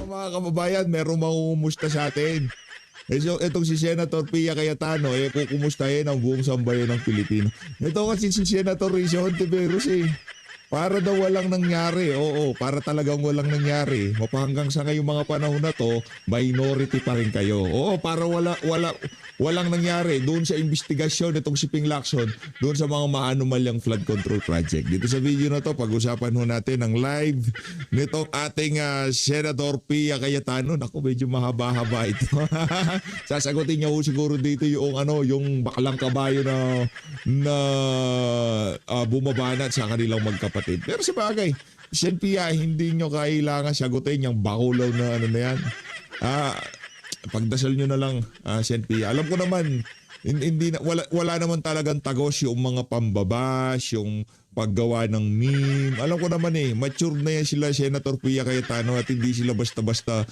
mga kababayan, merong mangungumusta sa atin. So, itong si Senator Pia Cayetano, kukumustahin ang buong sambayan ng Pilipino. Ito kasi si Senator Risa Hontiveros para daw walang nangyari. Oo, para talagang walang nangyari. Hanggang sa ngayong mga panahon na to, minority pa rin kayo. Oo, para walang nangyari doon sa investigasyon nitong si Ping Lacson, doon sa mga maanumalyang flood control project. Dito sa video na to, pag-usapan ho natin ang live nitong ating Senator Pia Cayetano. Naku, medyo mahaba-haba ito. Sasagutin niya ho siguro dito yung yung baklang kabayo na bumabanat sa kanilang magkapatid. Pero sa bagay, Sen Pia, hindi nyo kailangan sagutin yung bakulaw na na yan. Pagdasal nyo na lang, Sen Pia. Alam ko naman, wala naman talagang tagos yung mga pambabas, yung paggawa ng meme. Alam ko naman mature na yan sila, Senator Pia Cayetano, at hindi sila basta-basta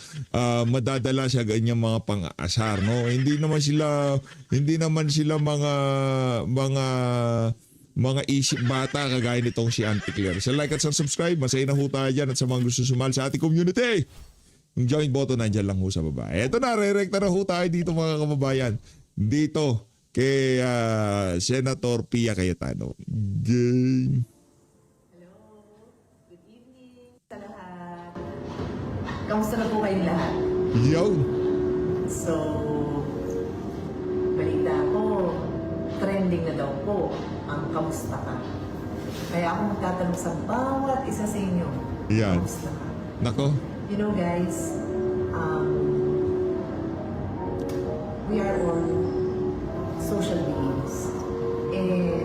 madadala sa ganyang mga pang-asar, no? Hindi naman sila mga isip bata kagaya nitong si Auntie Claire. Sa like at sa subscribe, masaya na ho tayo dyan, at sa mga gusto sumali sa ating community, yung join button nandyan lang ho sa baba. Eto na, re-recta na ho tayo dito mga kababayan. Dito kay Senator Pia Cayetano. Game. Hello, good evening sa lahat. Kamusta na po kayong lahat? Yo! So, balita ko, trending na daw po ang kamusta ka. Kaya ako magtatanong sa bawat isa sa inyo, Yan. kamusta ka? Nako. You know guys, we are all social beings. And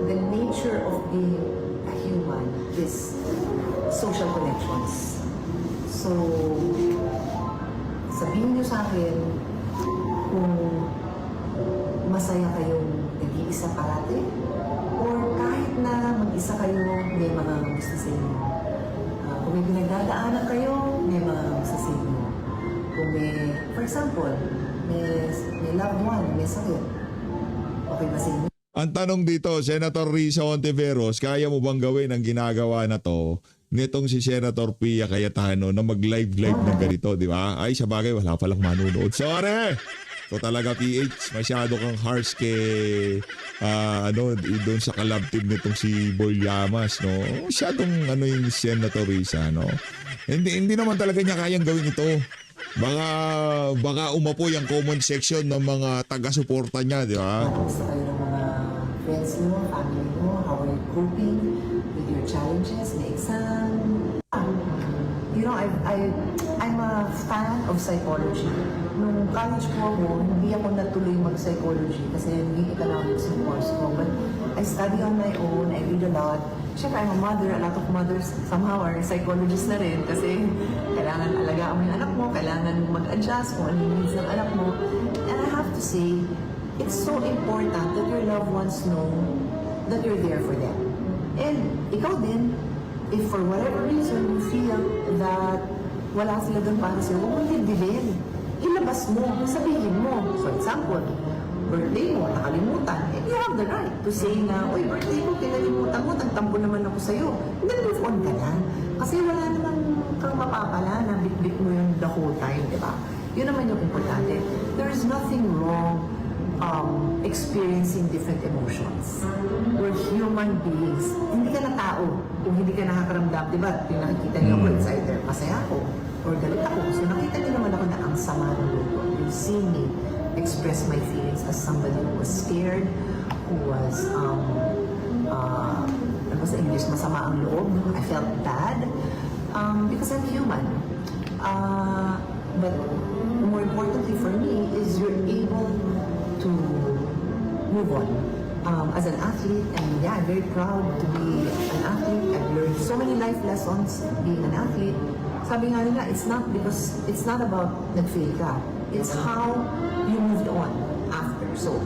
the nature of being a human is social connections. So, sabihin niyo sa akin kung masaya kayong nag-iisa parati or kahit na mag-isa kayo, may mga gusto sa inyo. Kung may pinagdadaanan kayo, may mga gusto sa inyo. Kung may, for example, may loved one, may sakit, okay ba sa inyo? Ang tanong dito, Senator Risa Hontiveros, kaya mo bang gawin ang ginagawa na to nitong si Senator Pia Cayetano na mag-live ng ganito, di ba? Ay, sa bagay, wala palang manunood. Sorry! So talaga PH, masyado kang harsh kay doon sa collab team nitong si Boy Llamas, no? Masyadong yung Senator Risa, no? Hindi naman talaga niya kayang gawin ito. Baka umapoy ang comment section ng mga taga-suporta niya, di ba? Kamusta kayo ng mga friends mo, family mo? How are you coping with your challenges, the exam? You know, I'm a fan of psychology. Nung college po ako, hindi ako natuloy mag-psychology kasi hindi economics yung course ko. But I study on my own, I read a lot. Siyempre, I'm a mother. A lot of mothers somehow are psychologists na rin kasi kailangan alagaan mo yung anak mo, kailangan mag-adjust kung ano yung needs ng anak mo. And I have to say, it's so important that your loved ones know that you're there for them. And ikaw din, if for whatever reason you feel that wala sila doon para sa'yo, huwag mong dibdibin. Ilabas mo, sabihin mo. For example, birthday mo, nakalimutan, you have the right to say na, uy, birthday mo, kinalimutan mo, tagtampo naman ako sa'yo. And then move on ka na. Kasi wala naman kang mapapala na bit-bit mo yung the whole time, di ba? Yun naman yung importante. There is nothing wrong experiencing different emotions. We're human beings. Hindi ka na tao kung hindi ka nakakaramdam. Diba? Yung nakikita niyo ako, it's either masaya ako or galit ako. So nakita niyo naman ako na ang sama ng loob ko. You see me express my feelings as somebody who was scared, who was, ano ba sa English, masama ang loob. I felt bad because I'm human. But more importantly for me is you're able to move on. As an athlete, and yeah, I'm very proud to be an athlete. I've learned so many life lessons being an athlete. Sabi nga nila, it's not about nag-fail ka. It's how you moved on after. So,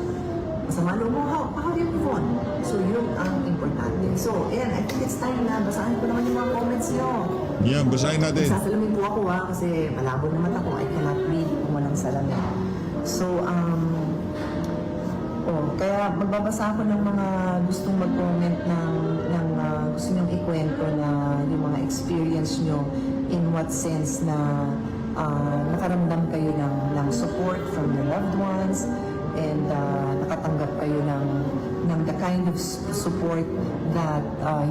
masama loob mo, how do you move on? So, yun ang importante. So, ayan, I think it's time na basahin ko naman yung mga comments nyo. Yan, basahin natin. Sasalamin po ako kasi malabo naman ako. I cannot read kung walang salamin. So, kaya magbabasa ako ng mga gustong mag-comment ng gusto niyong ikwento na yung mga experience niyo, in what sense na nakaramdam kayo ng support from your loved ones, and nakatanggap kayo ng the kind of support that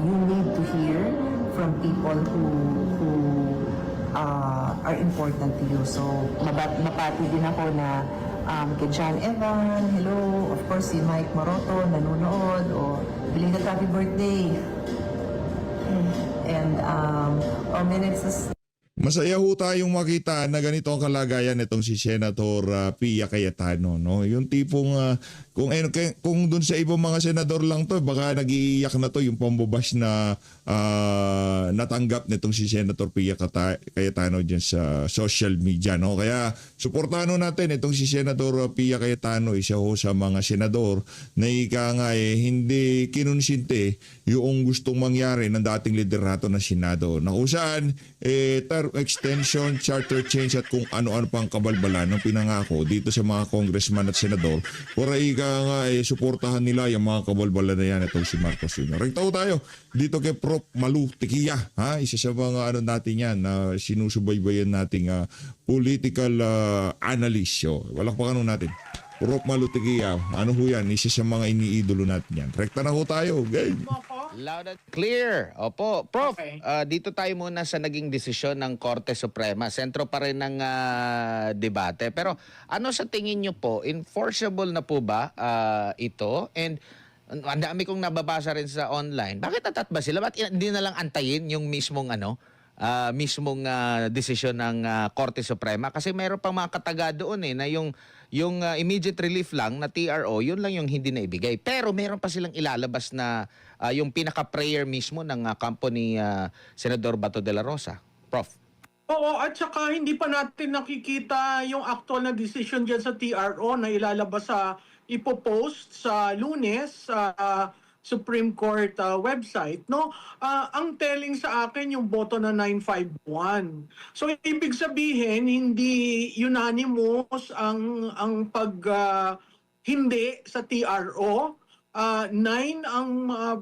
you need to hear from people who are important to you. So, mapati din ako na kay John Evan, hello, of course si Mike Maroto, nanonood, o belated happy birthday. And, may Masaya ho tayong makita na ganito ang kalagayan nitong si Senator Pia Cayetano, no? Yung tipong kung dun sa ibang mga senador lang to, baka nag-iiyak na to yung pambabash na natanggap nitong si Senator Pia Cayetano diyan sa social media, no? Kaya suportahan natin itong si Senator Pia Cayetano, isa ho sa mga senador na ika nga hindi kinonsinte yung gustong mangyari ng dating liderato ng Senado, na kung saan term extension, charter change at kung ano-ano pang kabalbalan ng pinangako dito sa mga congressman at senador para ika nga suportahan nila yung mga kabalbalan na yan itong si Marcos Jr. Rekta tayo dito kay Prof. Malu Tikia, ha? Isa sa mga natin yan na sinusubaybayan nating political analyst. Walang pakano natin. Prof. Malu Tikia, ano ho yan? Isa sa mga iniidolo natin yan. Rekta na ho tayo. Game. Loud and clear. Opo. Prof, Okay. dito tayo muna sa naging desisyon ng Korte Suprema. Sentro pa rin ng debate. Pero ano sa tingin nyo po, enforceable na po ba ito? And ang dami kong nababasa rin sa online. Bakit atat ba sila? Ba't hindi na lang antayin yung mismong desisyon ng Korte Suprema? Kasi mayroon pang mga kataga doon na yung immediate relief lang na TRO, yun lang yung hindi na ibigay. Pero meron pa silang ilalabas na yung pinaka-prayer mismo ng kampo ni Senador Bato de la Rosa. Prof. Oo, at saka hindi pa natin nakikita yung actual na decision dyan sa TRO na ilalabas ipopost sa Lunes sa Supreme Court website, no? Ang telling sa akin yung boto na 951. So ibig sabihin hindi unanimous ang pag hindi sa TRO. 9 ang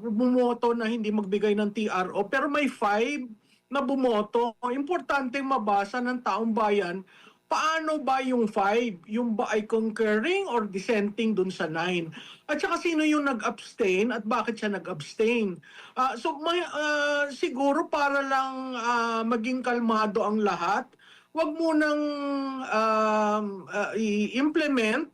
bumoto na hindi magbigay ng TRO, pero may 5 na bumoto. Importante mabasa ng taong bayan, paano ba yung 5? Yung ba ay concurring or dissenting dun sa 9? At saka sino yung nag-abstain at bakit siya nag-abstain? Siguro para lang maging kalmado ang lahat, wag munang i-implement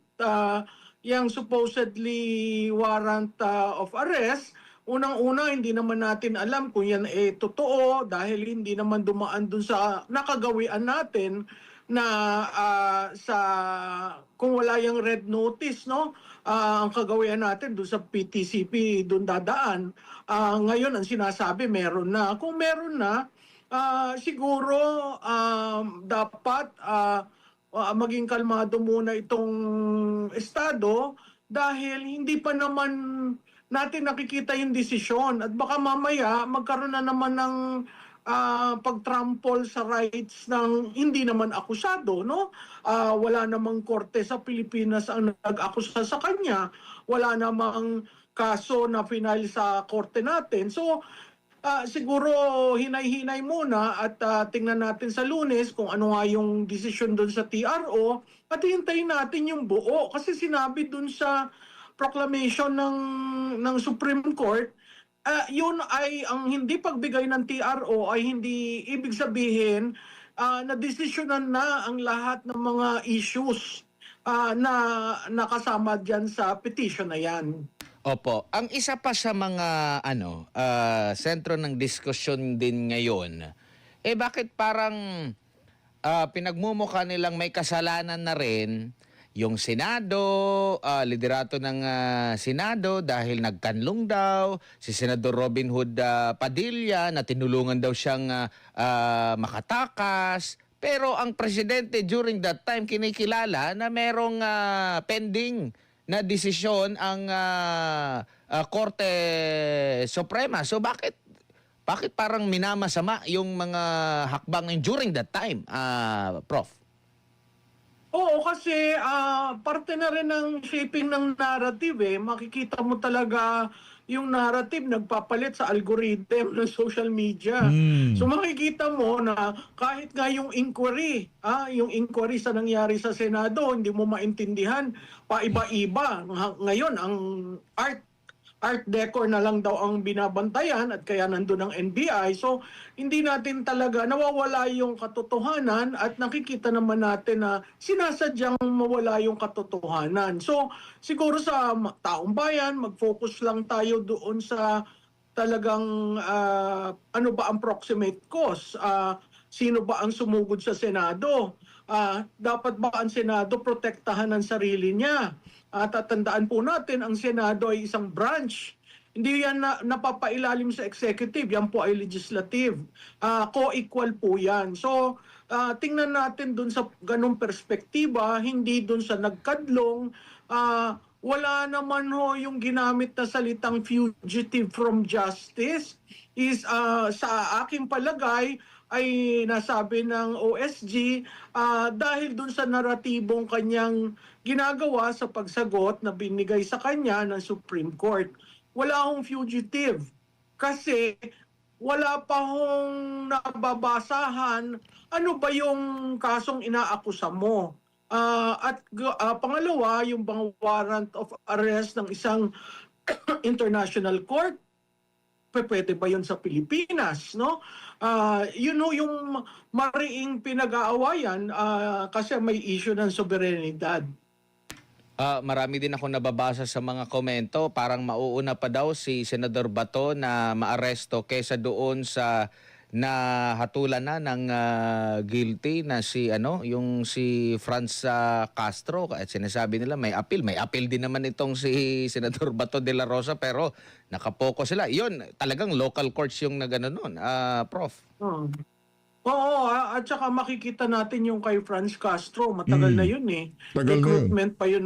yung supposedly warrant of arrest. Unang-una, hindi naman natin alam kung yan totoo dahil hindi naman dumaan dun sa nakagawian natin na kung wala yung red notice, no? Ang kagawian natin dun sa PTCP dun dadaan. Ngayon ang sinasabi meron na. Kung meron na, siguro dapat maging kalmado muna itong estado dahil hindi pa naman natin nakikita yung desisyon at baka mamaya magkaroon na naman ng pagtrampol sa rights ng hindi naman akusado, no? Wala namang korte sa Pilipinas ang nag-akusa sa kanya. Wala namang kaso na final sa korte natin. So, siguro hinay-hinay muna at tingnan natin sa Lunes kung ano nga yung desisyon doon sa TRO at hintayin natin yung buo. Kasi sinabi doon sa proclamation ng Supreme Court, yun ay ang hindi pagbigay ng TRO ay hindi ibig sabihin na desisyonan na ang lahat ng mga issues na nakasama dyan sa petition na yan. Opo. Ang isa pa sa mga sentro ng diskusyon din ngayon, bakit parang pinagmumukha nilang may kasalanan na rin yung Senado, liderato ng Senado dahil nagkanlong daw, si Senador Robin Hood Padilla na tinulungan daw siyang makatakas. Pero ang presidente during that time kinikilala na merong pending na desisyon ang Korte Suprema. So bakit parang minamasama yung mga hakbang during that time, Prof? Oo, kasi parte na rin ng shaping ng narrative. Makikita mo talaga yung narrative nagpapalit sa algorithm ng social media. So makikita mo na kahit nga yung inquiry sa nangyari sa Senado, hindi mo maintindihan, paiba-iba. Ngayon, ang art decor na lang daw ang binabantayan at kaya nandun ang NBI. So, hindi natin talaga nawawala yung katotohanan at nakikita naman natin na sinasadyang mawala yung katotohanan. So, siguro sa taong bayan, mag-focus lang tayo doon sa talagang ano ba ang proximate cause? Sino ba ang sumugod sa Senado? Dapat ba ang Senado protektahan ang sarili niya? Tatandaan po natin, ang Senado ay isang branch. Hindi yan napapailalim sa executive, yan po ay legislative. Co-equal po yan. So, tingnan natin dun sa ganung perspektiba, hindi dun sa nagkadlong. Wala naman ho yung ginamit na salitang fugitive from justice. Sa aking palagay, ay nasabi ng OSG dahil dun sa naratibong kanyang ginagawa sa pagsagot na binigay sa kanya ng Supreme Court. Wala hong fugitive kasi wala pa hong nababasahan ano ba yung kasong inaakusa mo. Pangalawa, yung bang warrant of arrest ng isang international court, pwede ba yun sa Pilipinas, no? Yun yung mariing pinag-aawayan kasi may issue ng soberanidad. Marami din ako nababasa sa mga komento, parang mauuna pa daw si Senador Bato na maaresto kaysa doon sa nahatulan na ng guilty na yung si Franz Castro. At sinasabi nila may appeal din naman itong si Senador Bato de la Rosa, pero nakapokus sila. Yun, talagang local courts yung nagano noon, Prof. Oo, at saka makikita natin yung kay Franz Castro, matagal na yun eh. Tagal na yun. Recruitment pa yun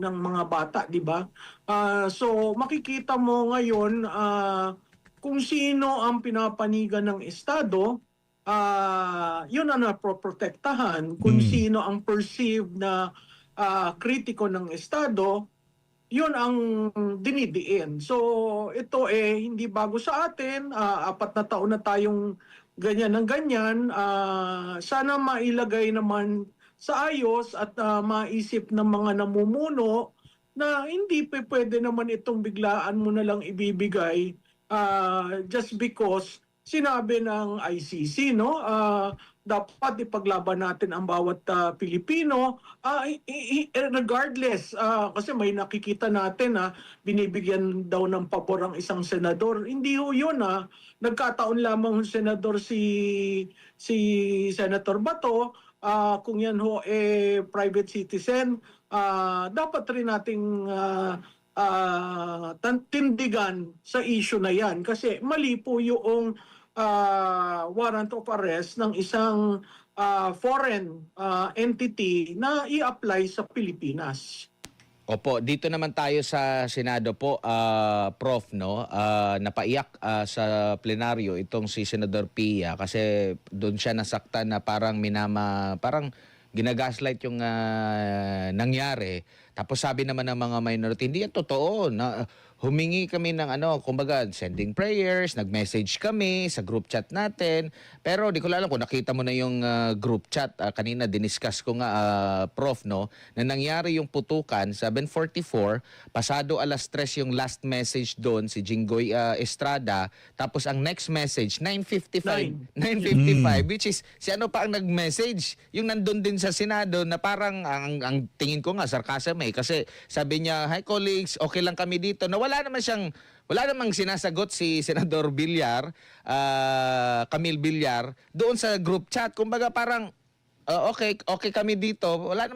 ng mga bata, di ba? So makikita mo ngayon kung sino ang pinapanigan ng Estado, yun ang napoprotektahan. Kung sino ang perceived na kritiko ng Estado, yun ang dinidiin. So ito hindi bago sa atin, 4 na taon na tayong ganyan ng ganyan. Sana mailagay naman sa ayos at maisip ng mga namumuno na hindi pwede naman itong biglaan mo na lang ibibigay just because sinabi ng ICC, no? Dapat ipaglaban natin ang bawat Pilipino regardless kasi may nakikita natin binibigyan daw ng pabor ang isang senador. Hindi ho yun nagkataon lamang yung senador si Senator Bato. Kung yan ho private citizen, dapat rin nating tindigan sa issue na yan kasi mali po yung warrant of arrest ng isang foreign entity na i-apply sa Pilipinas. Opo, dito naman tayo sa Senado po, Prof, no? Napaiyak sa plenaryo itong si Senador Pia kasi doon siya nasaktan na parang ginagaslight yung nangyari. Tapos sabi naman ng mga minority, hindi yan totoo. Humingi kami ng kumbaga, sending prayers, nag-message kami sa group chat natin. Pero di ko alam kung nakita mo na yung group chat. Kanina diniscuss ko nga, Prof, no, na nangyari yung putukan, 7:44, pasado 3:00 yung last message doon, si Jinggoy Estrada. Tapos ang next message, 9:55, which is, si pa ang nag-message? Yung nandun din sa Senado na parang, ang tingin ko nga, sarcasm kasi sabi niya, hi colleagues, okay lang kami dito. Na wala namang sinasagot si Senador Villar, Camille Villar, doon sa group chat. Kumbaga parang, okay kami dito. Wala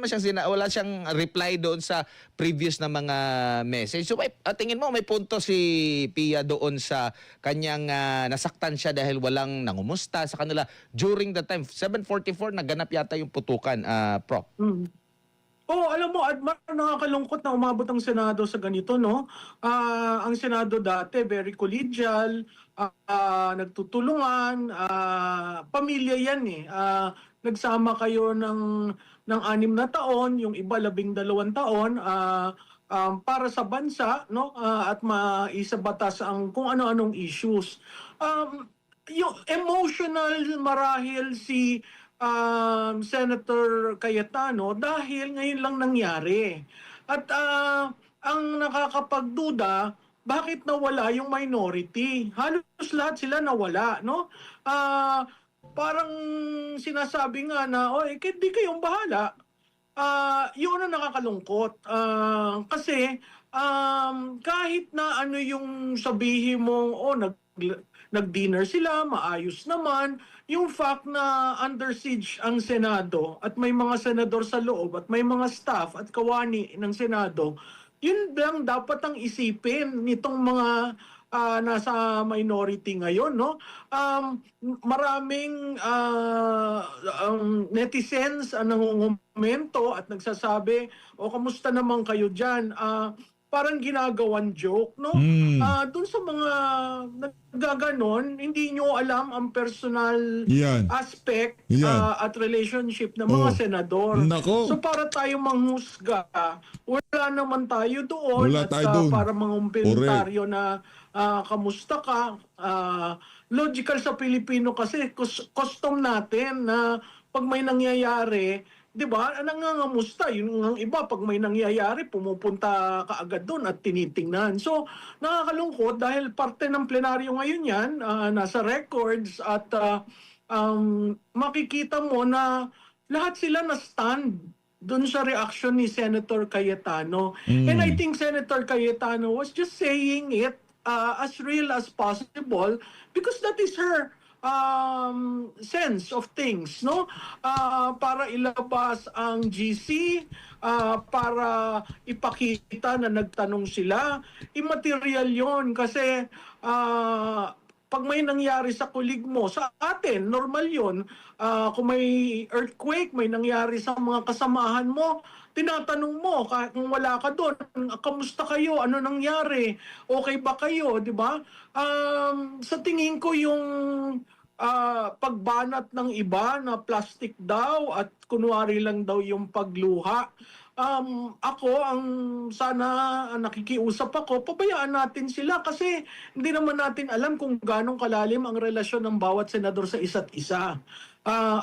siyang reply doon sa previous na mga message. So tingin mo may punto si Pia doon sa kanyang nasaktan siya dahil walang nangumusta sa kanila during the time 7:44 naganap yata yung putukan, Prof. Alam mo, Admar, nakakalungkot na umabot ang Senado sa ganito, no? Ang Senado dati, very collegial, nagtutulungan, pamilya yan nagsama kayo ng 6 na taon, yung iba 12 taon, para sa bansa, no, at maisabatas ang kung ano-anong issues. Yung emotional marahil si Senator Cayetano dahil ngayon lang nangyari. At ang nakakapagduda, bakit nawala yung minority? Halos lahat sila nawala, no? Parang sinasabi nga na, "Oy, di kayong bahala." Yun ang nakakalungkot. Kasi kahit na ano yung sabihin mo, nag-dinner sila, maayos naman, yung fact na under siege ang Senado at may mga senador sa loob at may mga staff at kawani ng Senado, yun lang dapat ang isipin nitong mga nasa minority ngayon, no? Maraming netizens ang nangungumento at nagsasabi, kamusta naman kayo dyan? Parang ginagawan joke, no? Dun sa mga naggaganon, hindi nyo alam ang personal Yan. aspect Yan. at relationship ng mga senador. Nako. So para tayo manghusga, wala naman tayo doon. Wala at tayo doon. para mangumplementaryo na kamusta ka. Logical sa Pilipino kasi custom natin na pag may nangyayari, 'di ba? Nangangamusta yung ang iba pag may nangyayari pumupunta kaagad doon at tinitingnan. So nakakalungkot dahil parte ng plenaryo ngayon 'yan, nasa records at makikita mo na lahat sila na stand doon sa reaction ni Senator Cayetano. And I think Senator Cayetano was just saying it as real as possible because that is her sense of things, no? Para ilabas ang GC, para ipakita na nagtanong sila. Immaterial yon kasi pag may nangyari sa kulig mo, sa atin, normal yon. Kung may earthquake, may nangyari sa mga kasamahan mo, tinatanong mo, kung wala ka doon, kamusta kayo? Ano nangyari? Okay ba kayo? Di ba? Sa tingin ko yung pagbanat ng iba na plastic daw at kunwari lang daw yung pagluha. Ako, sana nakikiusap ako, pabayaan natin sila kasi hindi naman natin alam kung ganong kalalim ang relasyon ng bawat senador sa isa't isa.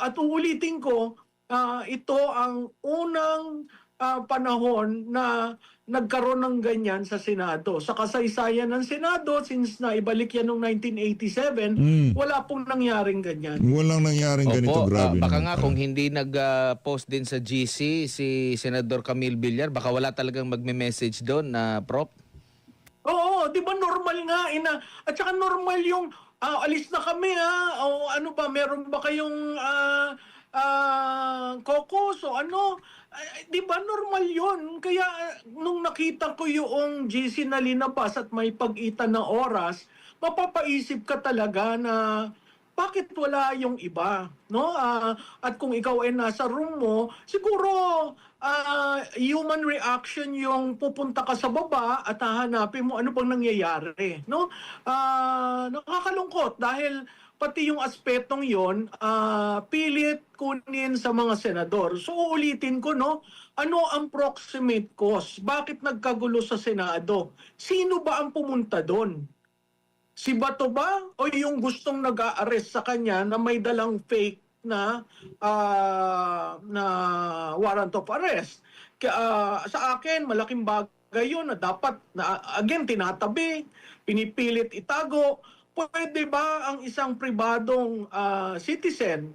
At uulitin ko, ito ang unang panahon na nagkaroon ng ganyan sa Senado. Sa kasaysayan ng Senado, since naibalik yan noong 1987, wala pong nangyaring ganyan. Walang nangyaring ganito, grabe. Baka naman nga pala. kung hindi nag-post din sa GC si Senador Camille Villar, baka wala talagang magme-message doon na Prof. Oo, di ba normal nga at saka normal yung alis na kami o ano ba, meron ba kayong caucus o ano? Di ba normal yon? Kaya nung nakita ko yung GC na linabas at may pag-itan na oras, mapapaisip ka talaga na bakit wala yung iba, no? At kung ikaw ay nasa room mo, siguro human reaction yung pupunta ka sa baba at hahanapin mo ano bang nangyayari, no? Nakakalungkot dahil pati yung aspetong yon pilit kunin sa mga senador. So uulitin ko, no? Ano ang proximate cause? Bakit nagkagulo sa Senado? Sino ba ang pumunta doon? Si Bato ba o yung gustong nag-a-arrest sa kanya na may dalang fake na warrant of arrest? Sa akin, malaking bagay yun na dapat, again, tinatabi, pinipilit itago. Pwede ba ang isang pribadong citizen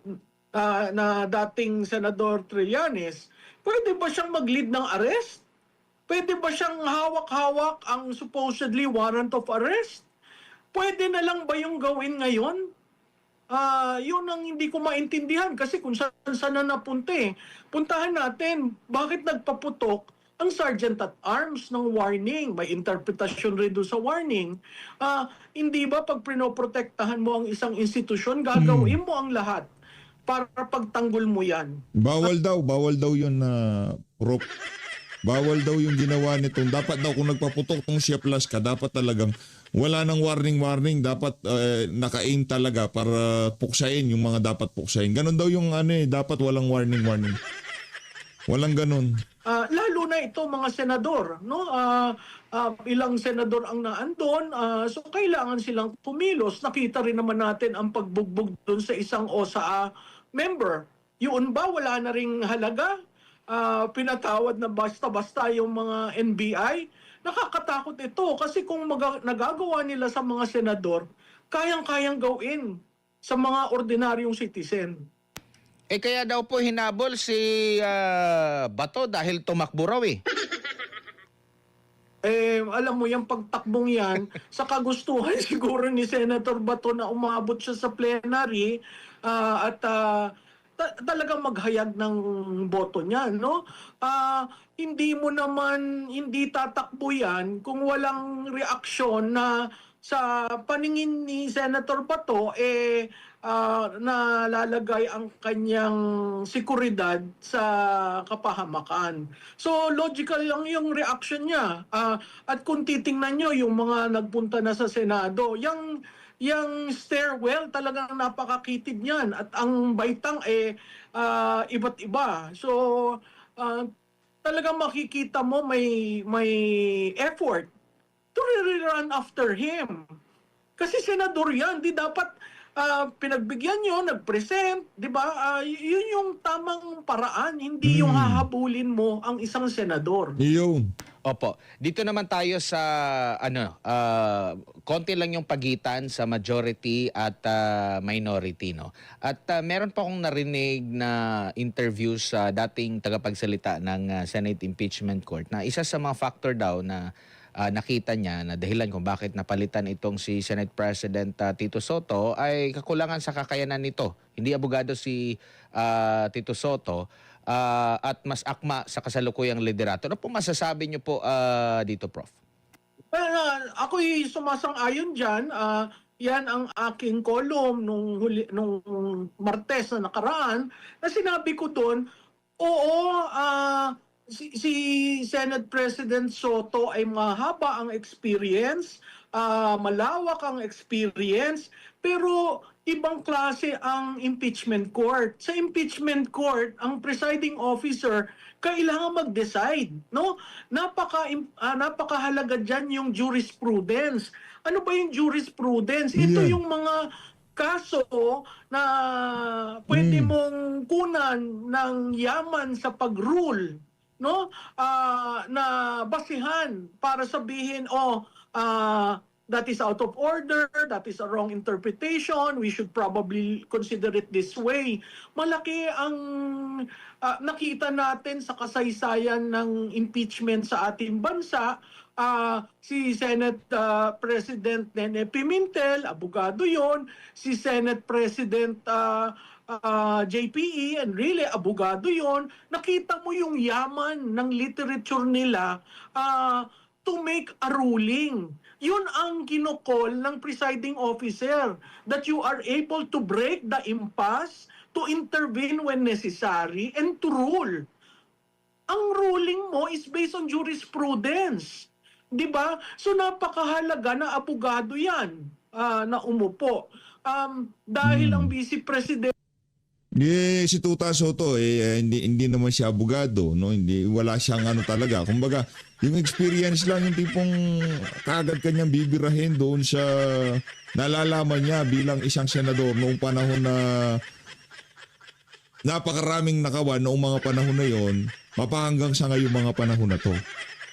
na dating Senador Trillanes, pwede ba siyang mag-lead ng arrest? Pwede ba siyang hawak-hawak ang supposedly warrant of arrest? Pwede na lang ba yung gawin ngayon? Yun ang hindi ko maintindihan kasi kung saan na napunta puntahan natin, bakit nagpaputok ang Sergeant at Arms ng warning? May interpretasyon rin doon sa warning. Hindi ba pag pinoprotektahan mo ang isang institusyon, gagawin mo ang lahat para pagtanggol mo yan? Bawal daw yun na Prof. Bawal daw yung ginawa nitong. Dapat daw kung nagpaputok tong Siaplas ka, dapat talagang wala nang warning, dapat naka-aim talaga para puksain yung mga dapat puksain. Ganon daw yung dapat walang warning. Walang ganon. Lalo na na ito mga senador, no? Ilang senador ang naandon, so kailangan silang kumilos. Nakita rin naman natin ang pagbugbog doon sa isang OSA member. Yun ba wala na ring halaga? Pinatawad na basta-basta yung mga NBI? Nakakatakot ito kasi kung nagagawa nila sa mga senador, kayang-kayang gawin sa mga ordinaryong citizen. Kaya daw po hinabol si Bato dahil tumakbo raw eh. Alam mo yung pagtakbong yan, sa kagustuhan siguro ni Senator Bato na umabot siya sa plenary at talagang maghayag ng boto niya, no? Hindi tatakbo yan kung walang reaksyon na sa paningin ni Senator Bato nalalagay ang kanyang seguridad sa kapahamakan. So logical lang yung reaction niya. At kung titingnan nyo yung mga nagpunta na sa Senado, yung stairwell talagang napakakitid niyan at ang baitang iba't iba. So talagang makikita mo may effort to really run after him. Kasi senador yan, di dapat pinagbigyan nyo, nag-present, di ba? Yun yung tamang paraan, hindi yung hahabulin mo ang isang senador. Yun. Opo. Dito naman tayo sa konti lang yung pagitan sa majority at minority, no. At meron pa akong narinig na interview sa dating tagapagsalita ng Senate Impeachment Court na isa sa mga factor daw na nakita niya na dahilan kung bakit napalitan itong si Senate President Tito Soto ay kakulangan sa kakayanan nito. Hindi abogado si Tito Soto at mas akma sa kasalukuyang liderato. Ano po masasabi niyo po dito, Prof? Ako'y sumasang-ayon dyan. Yan ang aking column nung Martes na nakaraan na sinabi ko doon, oo, si Senate President Soto ay mahaba ang experience, malawak ang experience, pero ibang klase ang impeachment court. Sa impeachment court, ang presiding officer kailangan mag-decide, no? Napakahalaga diyan yung jurisprudence. Ano ba yung jurisprudence? Ito Yeah. yung mga kaso na pwede mong kunan ng yaman sa pag-rule, no? Na basihan para sabihin, that is out of order, that is a wrong interpretation, we should probably consider it this way. Malaki ang nakita natin sa kasaysayan ng impeachment sa ating bansa. Si Senate President Nene Pimentel, abogado yon. Si Senate President JPE, and really abogado yon. Nakita mo yung yaman ng literature nila to make a ruling. Yun ang kinokol ng presiding officer, that you are able to break the impasse, to intervene when necessary, and to rule. Ang ruling mo is based on jurisprudence. Di ba? So napakahalaga na abogado yan na umupo. Dahil ang Vice President Si Tuta Soto hindi naman siya abogado, no? Wala siyang talaga. Kumbaga, yung experience lang yung tipong kagad kanyang bibirahin doon sa nalalaman niya bilang isang senador noong panahon na napakaraming nakawan noong mga panahon na yon, mapahanggang sa ngayong mga panahon na to.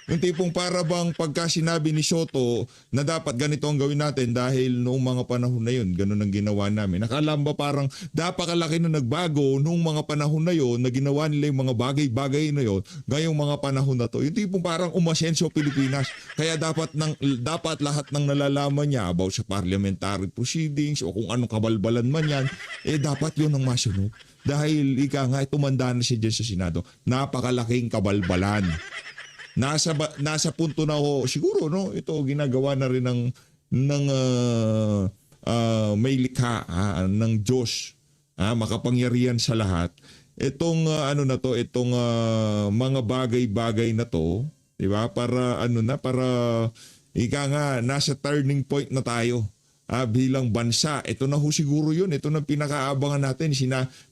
Yung tipong para bang pagka sinabi ni Soto na dapat ganito ang gawin natin dahil noong mga panahon na yun, ganun ang ginawa namin. Nakalamba parang napakalaki na nagbago noong mga panahon na yun na ginawa nila yung mga bagay-bagay na yun ngayong mga panahon na to. Yung tipong parang umasenso Pilipinas. Kaya dapat lahat ng nalalaman niya about sa parliamentary proceedings o kung anong kabalbalan man yan, dapat yun ang masunod. Dahil tumanda na siya dyan sa Senado. Napakalaking kabalbalan. Nasa punto na siguro, no, ito ginagawa na rin ng may likha ng Diyos, makapangyarihan sa lahat. Itong itong mga bagay-bagay na to, 'di ba? Para nasa turning point na tayo. Bilang bansa, ito na siguro yun. Ito na pinakaabangan natin.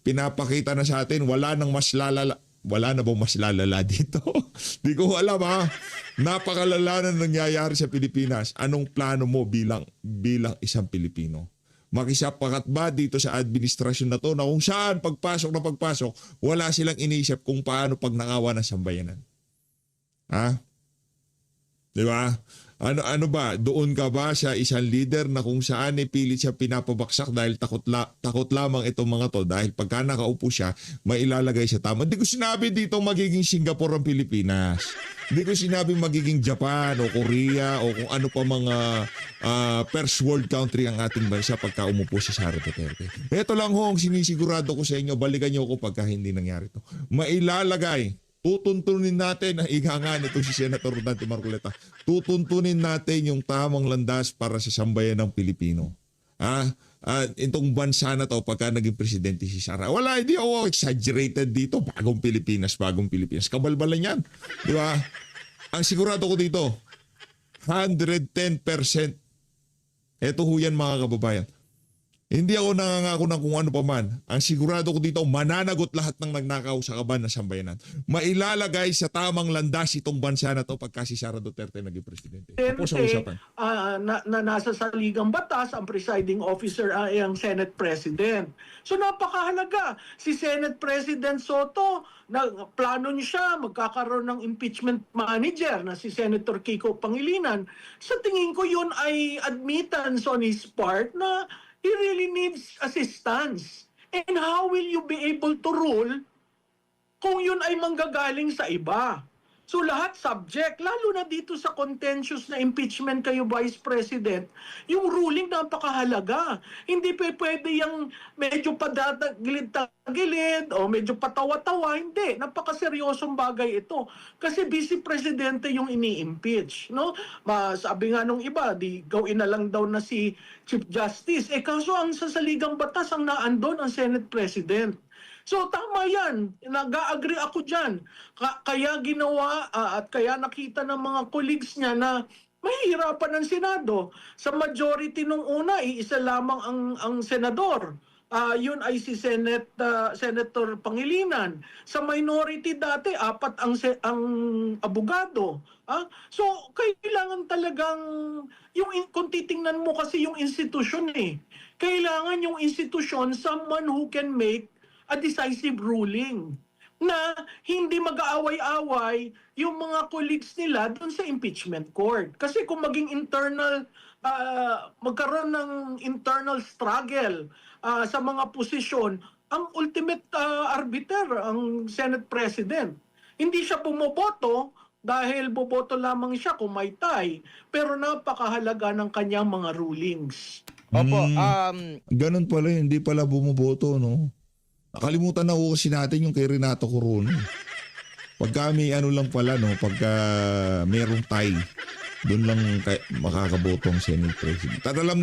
Pinapakita na sa atin, wala nang mas lalala. wala na bang mas lalala dito? Di ko alam ha. Napakalala na nangyayari sa Pilipinas. Anong plano mo bilang isang Pilipino? Makisapakat ba dito sa administrasyon na to na kung saan pagpasok, wala silang iniisip kung paano pag nangawa ng sambayanan? Ha? Di ba? Ano ba? Doon ka ba sa isang leader na kung saan pilit siya pinapabaksak dahil takot lamang itong mga to dahil pagka nakaupo siya, mailalagay sa tama. Hindi ko sinabi dito magiging Singapore ang Pilipinas. Hindi ko sinabi magiging Japan o Korea o kung ano pa mga first world country ang ating bansa pagka umupo si Sara Duterte. Ito lang ho ang sinisigurado ko sa inyo, balikan niyo ako pagka hindi nangyari to. Mailalagay, tutuntunin natin, ika nga nito si Senator Dante Marcoleta, tutuntunin natin yung tamang landas para sa sambayan ng Pilipino. Itong bansa na to pagka naging presidente si Sara. Wala, hindi ako exaggerated dito. Bagong Pilipinas. Kabalbalan yan. Di ba? Ang sigurado ko dito, 110%. Ito ho yan mga kababayan. Hindi ako nangangako ng kung ano pa man. Ang sigurado ko dito, mananagot lahat ng nagnakaw sa kaban ng sambayanan. Mailalagay sa tamang landas itong bansa na to pagka si Sara Duterte naging presidente. Tapos ang usapan. Na nasa saligang batas, ang presiding officer ay ang Senate President. So napakahalaga. Si Senate President Soto, plano niya siya magkakaroon ng impeachment manager na si Senator Kiko Pangilinan. Sa tingin ko yun ay admittance on his part na he really needs assistance. And how will you be able to rule kung yun ay manggagaling sa iba? So lahat subject, lalo na dito sa contentious na impeachment kayo Vice President, yung ruling napakahalaga. Hindi pwede yung medyo padagilid-tagilid o medyo patawa-tawa. Hindi, napakaseryosong bagay ito. Kasi Vice Presidente yung ini-impeach. No? Sabi nga nung iba, gawin na lang daw na si Chief Justice. Kaso ang sasaligang batas ang naandon ang Senate President. So tama yan, nag-agree ako dyan. Kaya ginawa at kaya nakita ng mga colleagues niya na mahihirapan ng Senado. Sa majority nung una, iisa lamang ang senador. Yun ay si Senator Pangilinan. Sa minority dati, 4 ang abogado. So kailangan talagang, kung titingnan mo kasi yung institusyon kailangan yung institusyon, someone who can make a decisive ruling na hindi mag-aaway-away yung mga colleagues nila doon sa impeachment court. Kasi kung maging magkaroon ng internal struggle sa mga posisyon, ang ultimate arbiter, ang Senate President. Hindi siya bumoboto dahil boboto lamang siya kung may tie, pero napakahalaga ng kanyang mga rulings. Opo, Ganun pala, hindi pala bumoboto, no? Nakalimutan na ko kasi natin yung kay Renato Corona. Pagka may lang pala, no? Pagka merong tie, doon lang makakaboto ang Senate President. At alam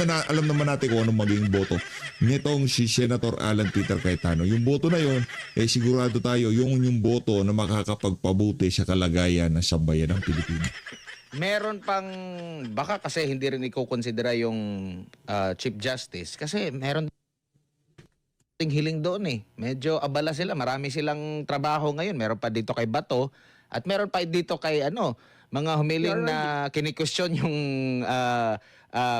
naman natin kung anong magiging boto nitong si Senator Alan Peter Cayetano. Yung boto na yon, sigurado tayo, yung boto na makakapagpabuti sa kalagayan ng sambayan ng Pilipinas. meron pang, baka kasi hindi rin iko-considera yung Chief Justice kasi meron ding hiling doon Medyo abala sila, marami silang trabaho ngayon. Meron pa dito kay Bato at meron pa dito kay mga humiling na kini-question yung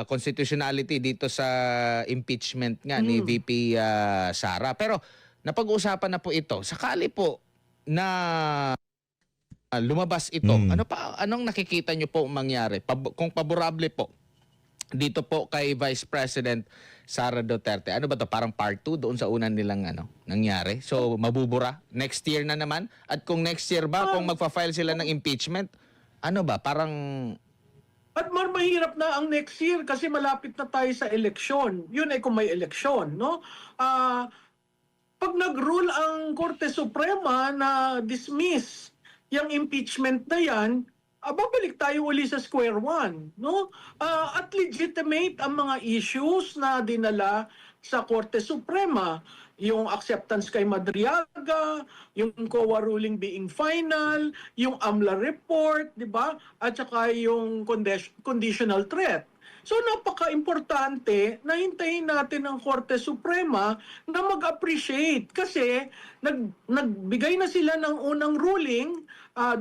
constitutionality dito sa impeachment nga ni VP Sara. Pero napag-uusapan na po ito. Sakali po na lumabas ito, anong nakikita nyo po mangyari? Kung paborable po dito po kay Vice President Sara Duterte. Ano ba to? Parang part 2 doon sa unang nilang nangyari. So mabubura next year na naman. At kung next year ba kung magfa-file sila ng impeachment, ano ba? Parang At mahirap na ang next year kasi malapit na tayo sa eleksyon. Yun ay kung may eleksyon, no? Pag nag-rule ang Korte Suprema na dismiss yung impeachment na yan, babalik tayo uli sa square one, no? At legitimate ang mga issues na dinala sa Korte Suprema. yung acceptance kay Madriaga, yung COA ruling being final, yung AMLA report, di ba? At saka yung conditional threat. So napaka-importante na hintayin natin ang Korte Suprema na mag-appreciate kasi nagbigay na sila ng unang ruling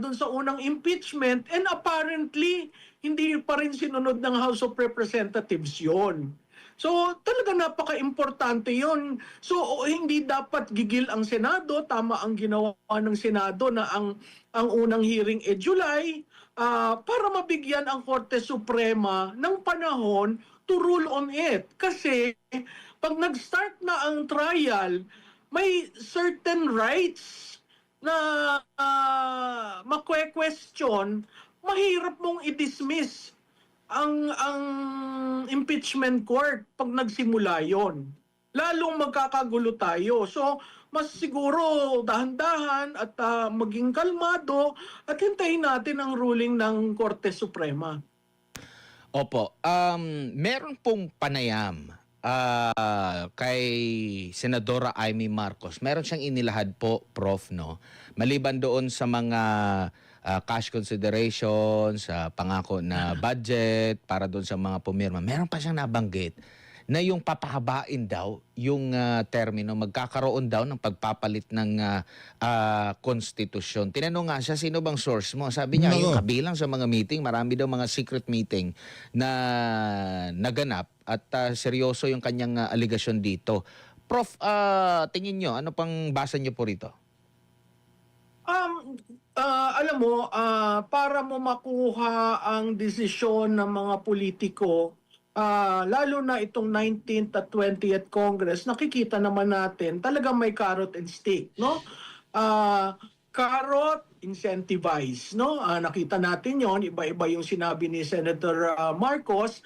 dun sa unang impeachment and apparently hindi pa rin sinunod ng House of Representatives yon. So talaga napaka-importante yon. So hindi dapat gigil ang Senado, tama ang ginawa ng Senado na ang unang hearing July para mabigyan ang Korte Suprema ng panahon to rule on it. Kasi pag nag-start na ang trial, may certain rights na makwe-question, mahirap mong i-dismiss ang impeachment court pag nagsimula yon. Lalong magkakagulo tayo. So, mas siguro dahan-dahan at maging kalmado at hintayin natin ang ruling ng Korte Suprema. Opo. Meron pong panayam kay Senadora Amy Marcos. Meron siyang inilahad po, Prof, no? Maliban doon sa mga cash consideration, sa pangako na budget para doon sa mga pumirma. Meron pa siyang nabanggit na yung papahabain daw yung termino, magkakaroon daw ng pagpapalit ng konstitusyon. Tinanong nga siya, sino bang source mo? Sabi niya, yung kabilang sa mga meeting, marami daw mga secret meeting na naganap at seryoso yung kanyang aligasyon dito. Prof, tingin nyo, ano pang basa nyo po rito? Alam mo, para mo makuha ang desisyon ng mga politiko, lalo na itong 19th at 20th Congress, nakikita naman natin talagang may carrot and stick, no? Carrot, incentivize, no? Nakita natin yon, iba-iba yung sinabi ni Senator Marcos.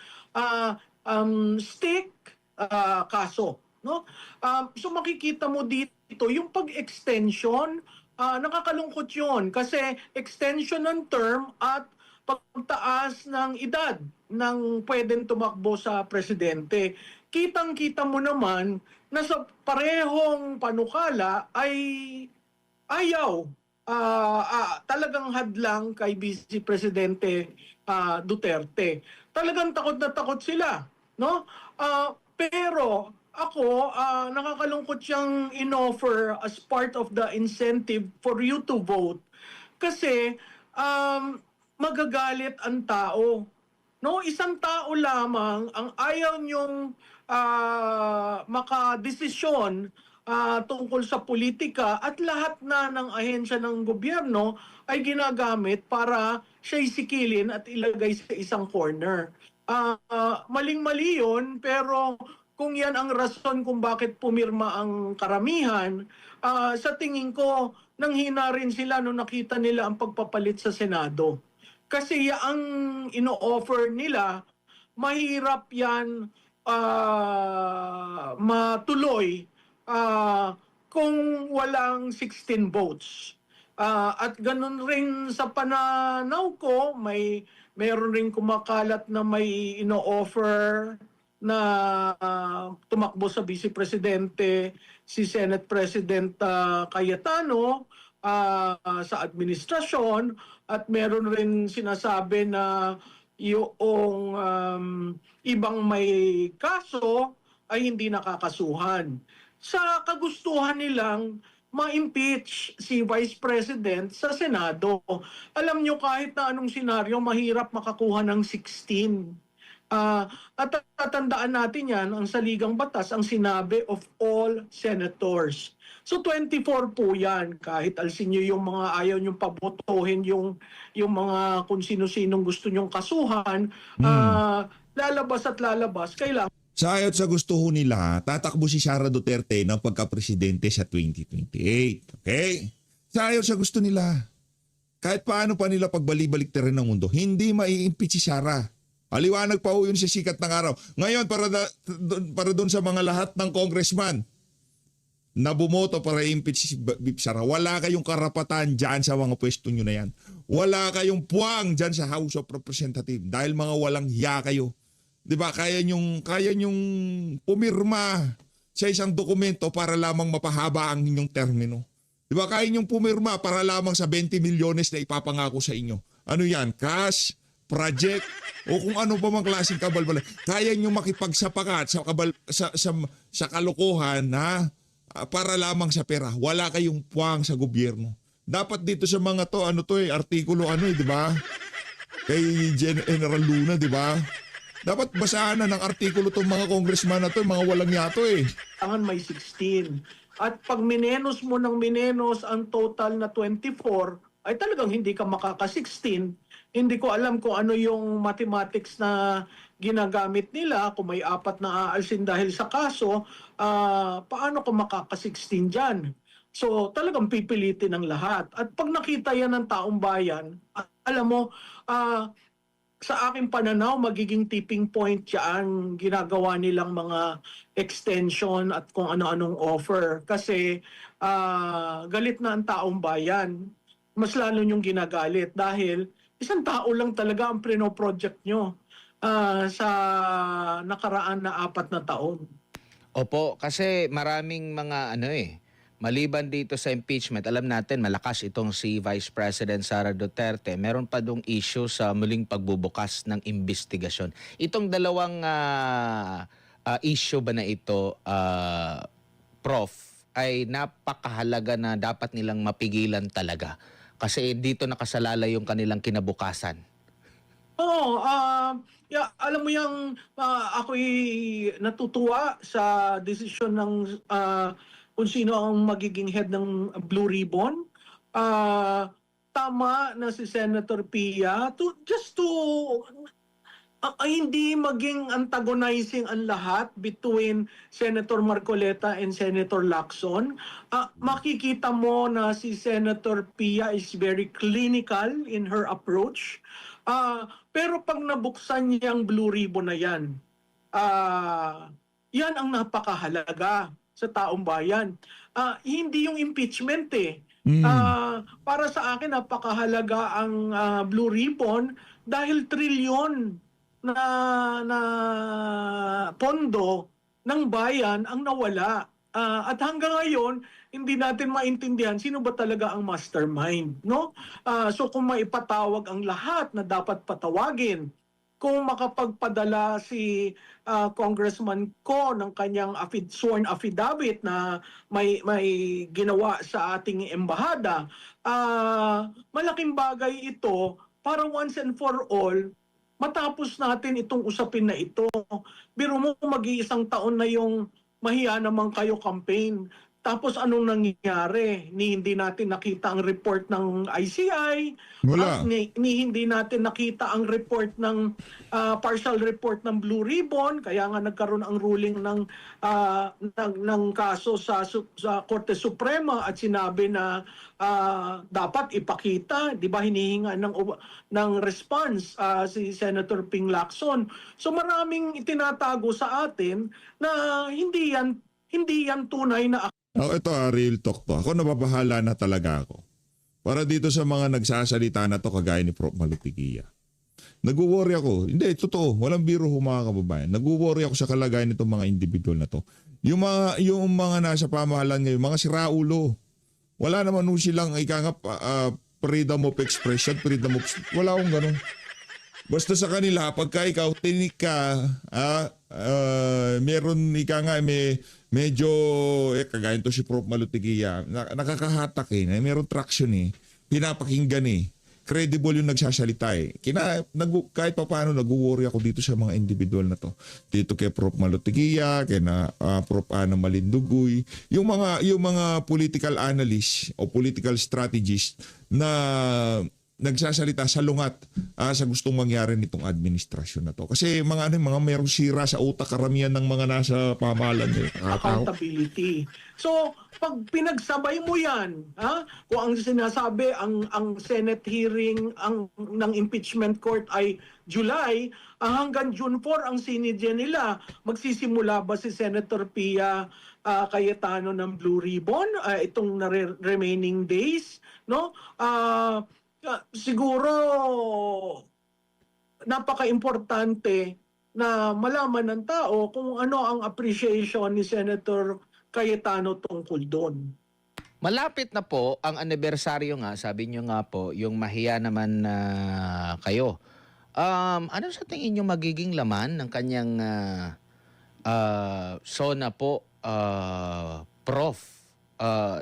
Stick, kaso, no? So makikita mo dito yung pag-extension. Nakakalungkot yun kasi extension ng term at pagtaas ng edad ng pwedeng tumakbo sa presidente. Kitang-kita mo naman na sa parehong panukala ay ayaw, talagang hadlang kay Vice Presidente Duterte. Talagang takot na takot sila, no? Pero ako, nakakalungkot siyang in-offer as part of the incentive for you to vote. Kasi magagalit ang tao. No, isang tao lamang ang ayaw niyong makadesisyon tungkol sa politika at lahat na ng ahensya ng gobyerno ay ginagamit para siya'y sikilin at ilagay sa isang corner. Maling-mali yun, pero kung yan ang rason kung bakit pumirma ang karamihan, sa tingin ko, nanghina rin sila nung nakita nila ang pagpapalit sa Senado. Kasi ang ino-offer nila, mahirap yan matuloy kung walang 16 votes. At ganun rin sa pananaw ko, mayroon rin kumakalat na may ino-offer na tumakbo sa Vice Presidente si Senate President Cayetano sa administrasyon at meron rin sinasabi na yung ibang may kaso ay hindi nakakasuhan. Sa kagustuhan nilang ma-impeach si Vice President sa Senado. Alam nyo kahit na anong senaryo, mahirap makakuha ng 16. At tatandaan natin yan, ang saligang batas, ang sinabi of all senators. So 24 po yan, kahit alsin nyo yung mga ayaw nyong pabotohin yung mga kung sino-sinong gusto nyong kasuhan, lalabas at lalabas, kailangan. Sa ayot sa gusto ho nila, tatakbo si Sara Duterte ng pagka-presidente sa 2028. Okay? Sa ayot sa gusto nila, kahit paano pa nila pagbalik-balik rin ng mundo, hindi mai-impeach si Sara. Aliwanag pa ho yun sa sikat ng araw. Ngayon, para doon sa mga lahat ng congressman na bumoto para i-impeach si Sara, wala kayong karapatan dyan sa mga pwesto nyo na yan. Wala kayong puwang dyan sa House of Representatives dahil mga walang hiya kayo. Diba? Kaya nyong pumirma sa isang dokumento para lamang mapahaba ang inyong termino. Di ba kaya niyong pumirma para lamang sa 20 milyones na ipapangako sa inyo? Ano yan? Cash? Project? O kung ano pa mang klaseng kabalbala. Kaya niyong makipagsapakat sa, sa kalokohan na para lamang sa pera. Wala kayong puwang sa gobyerno. Dapat dito sa mga to, artikulo di ba? Kay General Luna, di ba? Dapat basahan na ng artikulo itong mga congressman na to, mga walang yato Kailangan may 16. At pag minenos mo ng minenos ang total na 24, ay talagang hindi ka makaka-16. Hindi ko alam kung ano yung mathematics na ginagamit nila. Kung may 4 na aalsin dahil sa kaso, paano ka makaka-16 dyan? So talagang pipilitin ng lahat. At pag nakita yan ng taong bayan, alam mo, sa aking pananaw, magiging tipping point yan ginagawa nilang mga extension at kung ano-anong offer. Kasi galit na ang taong bayan. Mas lalo niyong ginagalit dahil isang tao lang talaga ang project nyo sa nakaraan na 4 na taon. Opo, kasi maraming mga maliban dito sa impeachment, alam natin malakas itong si Vice President Sara Duterte. Meron pa dong issue sa muling pagbubukas ng investigasyon. Itong dalawang issue ba na ito, Prof, ay napakahalaga na dapat nilang mapigilan talaga. Kasi dito nakasalalay yung kanilang kinabukasan. Oo, alam mo yung ako'y natutuwa sa desisyon ng kung sino ang magiging head ng Blue Ribbon. Tama na si Senator Pia just to hindi maging antagonizing ang lahat between Senator Marcoleta and Senator Lacson. Makikita mo na si Senator Pia is very clinical in her approach. Pero pag nabuksan niya ang Blue Ribbon na yan, yan ang napakahalaga sa taong bayan. Hindi yung impeachment para sa akin napakahalaga ang Blue Ribbon dahil trilyon na pondo ng bayan ang nawala. At hanggang ngayon, hindi natin maintindihan sino ba talaga ang mastermind, no? So kung maipatawag ang lahat na dapat patawagin, kung makapagpadala si Congressman Ko ng kanyang sworn affidavit na may ginawa sa ating embahada, malaking bagay ito para once and for all matapos natin itong usapin na ito. Biro mo mag-iisang taon na yung mahiya naman kayo campaign. Tapos anong nangyari? Hindi natin nakita ang report ng ICI. Wala. Hindi natin nakita ang report ng partial report ng Blue Ribbon. Kaya nga nagkaroon ang ruling ng kaso sa Korte Suprema at sinabi na dapat ipakita, 'di ba, hinihinga ng response si Senator Ping Lacson. So maraming itinatago sa atin na hindi yan tunay na ito real talk to. Ako nababahala na talaga ako. Para dito sa mga nagsasalita na to kagaya ni Prof. Malutigia. Nag-worry ako. Hindi, totoo. Walang biro mga kababayan. Nag-worry ako sa kalagayan nitong mga individual na to. Yung mga nasa pamahalan ngayon, mga siraulo. Wala naman silang freedom of expression, wala akong ganun. Basta sa kanila, pagka ikaw tinik ka, meron medyo, kagaya to si Prof. Malutigia, nakakahatak meron traction pinapakinggan credible yung nagsasalita kahit pa paano nag-worry ako dito sa mga individual na to. Dito kay Prof. Malutigia, kay Prof. Ana Malindugoy, yung mga political analysts o political strategists na nagsasalita sa lungat sa gustong mangyari nitong administrasyon na to. Kasi mga merong sira sa utak karamihan ng mga nasa pamahalan accountability. So, pag pinagsabay mo yan, kung ang sinasabi ang Senate hearing ng impeachment court ay July, hanggang June 4 ang sinidya nila, magsisimula ba si Senator Pia Cayetano ng Blue Ribbon itong remaining days, no? Siguro napaka-importante na malaman ng tao kung ano ang appreciation ni Senator Cayetano tungkol doon. Malapit na po ang anibersaryo nga, sabi nyo nga po, yung mahiya naman na kayo. Ano sa tingin nyo magiging laman ng kanyang SONA po, Prof?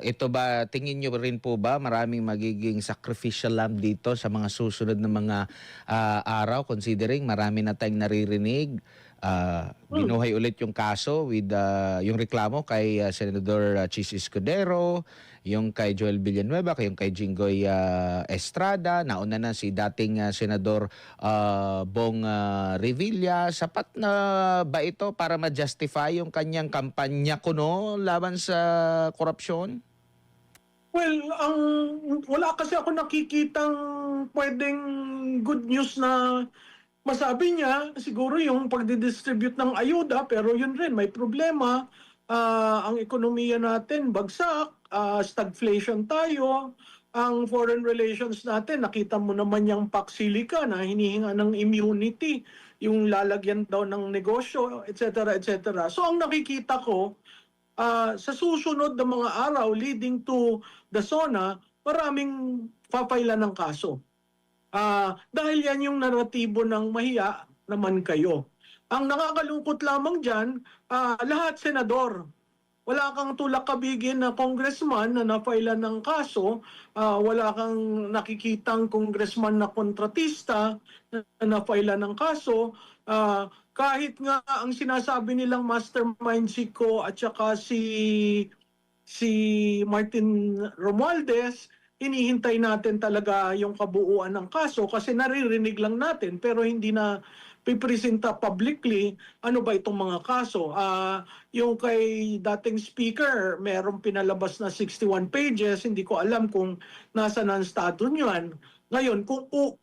Ito ba, tingin nyo rin po ba maraming magiging sacrificial lamb dito sa mga susunod na mga araw, considering marami na tayong naririnig? Binuhay ulit yung kaso with yung reklamo kay Senador Chis Escudero, yung kay Joel Villanueva, yung kay Jinggoy Estrada, nauna na si dating Senador Bong Revilla. Sapat na ba ito para ma-justify yung kanyang kampanya kuno laban sa korupsyon? Well, wala kasi ako nakikitang pwedeng good news na masabi niya. Siguro yung pagdidistribute ng ayuda, pero yun rin, may problema. Ang ekonomiya natin bagsak, stagflation tayo. Ang foreign relations natin, nakita mo naman yung Paxilica na hinihinga ng immunity, yung lalagyan daw ng negosyo, etc. etc. So ang nakikita ko, sa susunod na mga araw leading to the SONA, maraming papailan ng kaso. Dahil yan yung naratibo ng mahiya naman kayo. Ang nakakalungkot lamang dyan, lahat senador. Wala kang tulak-kabigin na congressman na napailan ng kaso, wala kang nakikitang congressman na kontratista na napailan ng kaso, kahit nga ang sinasabi nilang mastermind si Ko at saka si Martin Romualdez, hinihintay natin talaga yung kabuuan ng kaso kasi naririnig lang natin pero hindi na pipresenta publicly ano ba itong mga kaso. Yung kay dating speaker, merong pinalabas na 61 pages, hindi ko alam kung nasa ng estado niyan. Ngayon,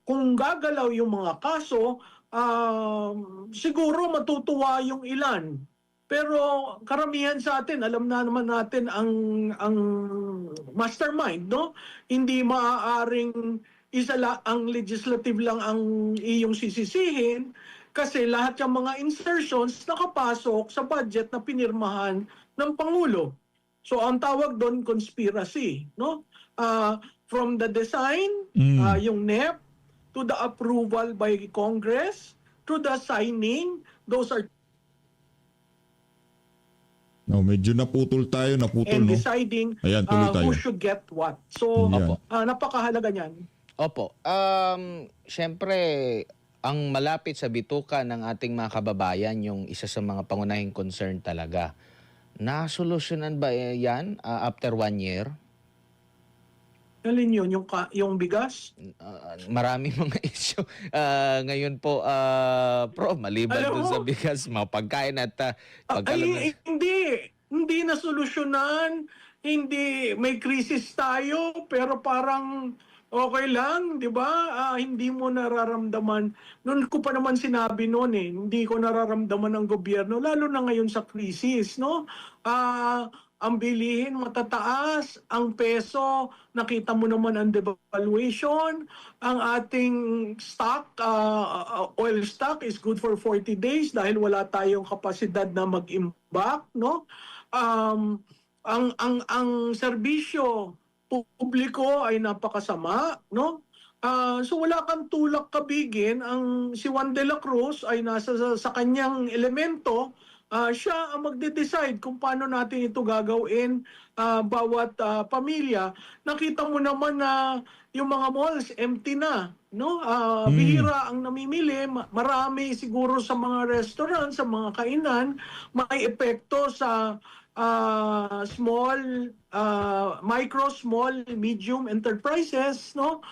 kung gagalaw yung mga kaso, siguro matutuwa yung ilan. Pero karamihan sa atin, alam na naman natin ang mastermind, no? Hindi maaaring ang legislative lang ang iyong sisisihin kasi lahat ng mga insertions nakapasok sa budget na pinirmahan ng Pangulo. So ang tawag doon conspiracy, no? From the design, yung NEP, to the approval by Congress, to the signing, those are No, medyo naputol tayo, and deciding Ayan, tuloy tayo. who should get what. So, Ayan. napakahalaga niyan. Opo. Siyempre, ang malapit sa bituka ng ating mga kababayan, yung isa sa mga pangunahing concern talaga. Nasolusyonan ba yan after 1 year? Alin yun? Yung bigas? Maraming mga issue. Ngayon po, Pro, maliban Alam dun mo, sa bigas, mga pagkain at hindi na solusyonan. Hindi, may krisis tayo, pero parang okay lang, di ba? Hindi mo nararamdaman. Noon ko pa naman sinabi noon hindi ko nararamdaman ng gobyerno, lalo na ngayon sa krisis, no? Ang bilihin matataas, ang peso, nakita mo naman ang devaluation, ang ating stock, oil stock is good for 40 days dahil wala tayong kapasidad na mag-imbak, no? Ang serbisyo publiko ay napakasama, no? So wala kang tulak kabigin. Si Juan de la Cruz ay nasa sa kanyang elemento. Siya ang magde-decide kung paano natin ito gagawin, bawat pamilya. Nakita mo naman na yung mga malls empty na, no? Bihira ang namimili, marami siguro sa mga restaurant, sa mga kainan, may epekto sa micro, small, medium enterprises, no?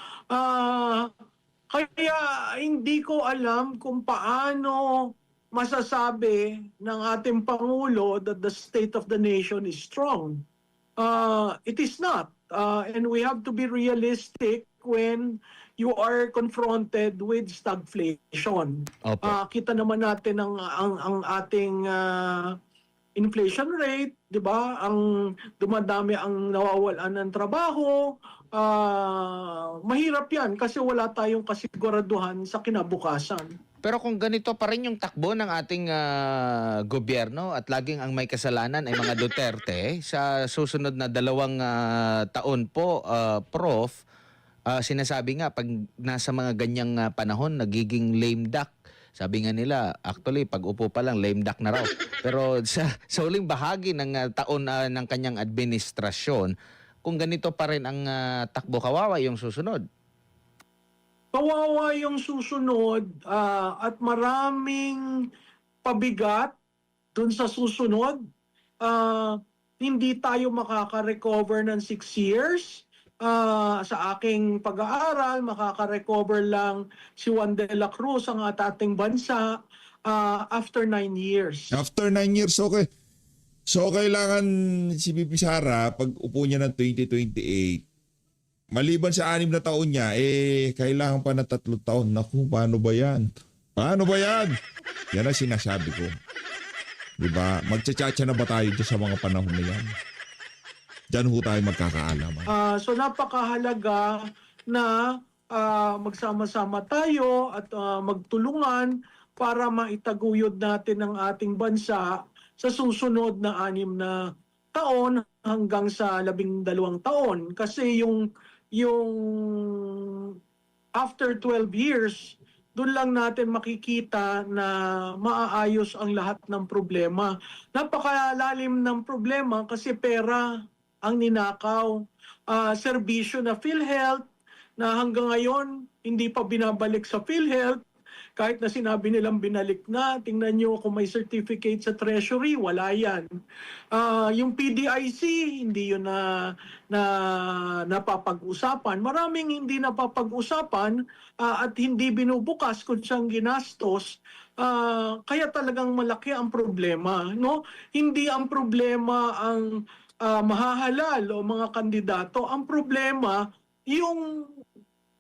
Kaya hindi ko alam kung paano masasabi ng ating Pangulo that the state of the nation is strong. It is not. And we have to be realistic when you are confronted with stagflation. Kita naman natin ang ating inflation rate, 'di ba? Ang dumadami ang nawawalan ng trabaho. Mahirap 'yan kasi wala tayong kasiguraduhan sa kinabukasan. Pero kung ganito pa rin yung takbo ng ating gobyerno at laging ang may kasalanan ay mga Duterte, sa susunod na 2 taon po, Prof, sinasabi nga pag nasa mga ganyang panahon, nagiging lame duck. Sabi nga nila, actually, pag upo pa lang, lame duck na raw. Pero sa huling bahagi ng taon ng kanyang administrasyon, kung ganito pa rin ang takbo, kawawa yung susunod. Kawawa yung susunod at maraming pabigat dun sa susunod. Hindi tayo makaka-recover ng 6 years. Sa aking pag-aaral, makaka-recover lang si Juan de la Cruz, ang ating bansa, after 9 years. After 9 years, okay. So, kailangan si Pipi Sara, pag upo niya ng 2028, maliban sa 6 na taon niya, kailangan pa na 3 taon. Naku, paano ba yan? Paano ba yan? Yan ang sinasabi ko. Diba? Magtsatsatsya na ba tayo dyan sa mga panahon na yan? Diyan ho tayo magkakaalaman. So napakahalaga na magsama-sama tayo at magtulungan para maitaguyod natin ang ating bansa sa susunod na 6 na taon hanggang sa 12 taon. Kasi yung after 12 years, doon lang natin makikita na maaayos ang lahat ng problema. Napakalalim ng problema kasi pera ang ninakaw. Serbisyo na PhilHealth na hanggang ngayon hindi pa binabalik sa PhilHealth. Kahit na sinabi nilang binalik na, tingnan nyo kung may certificate sa Treasury, wala yan. Yung PDIC, hindi yun na napapag-usapan. Maraming hindi napapag-usapan at hindi binubukas kung siyang ginastos. Kaya talagang malaki ang problema. No? Hindi ang problema ang mahahalal o mga kandidato. Ang problema, yung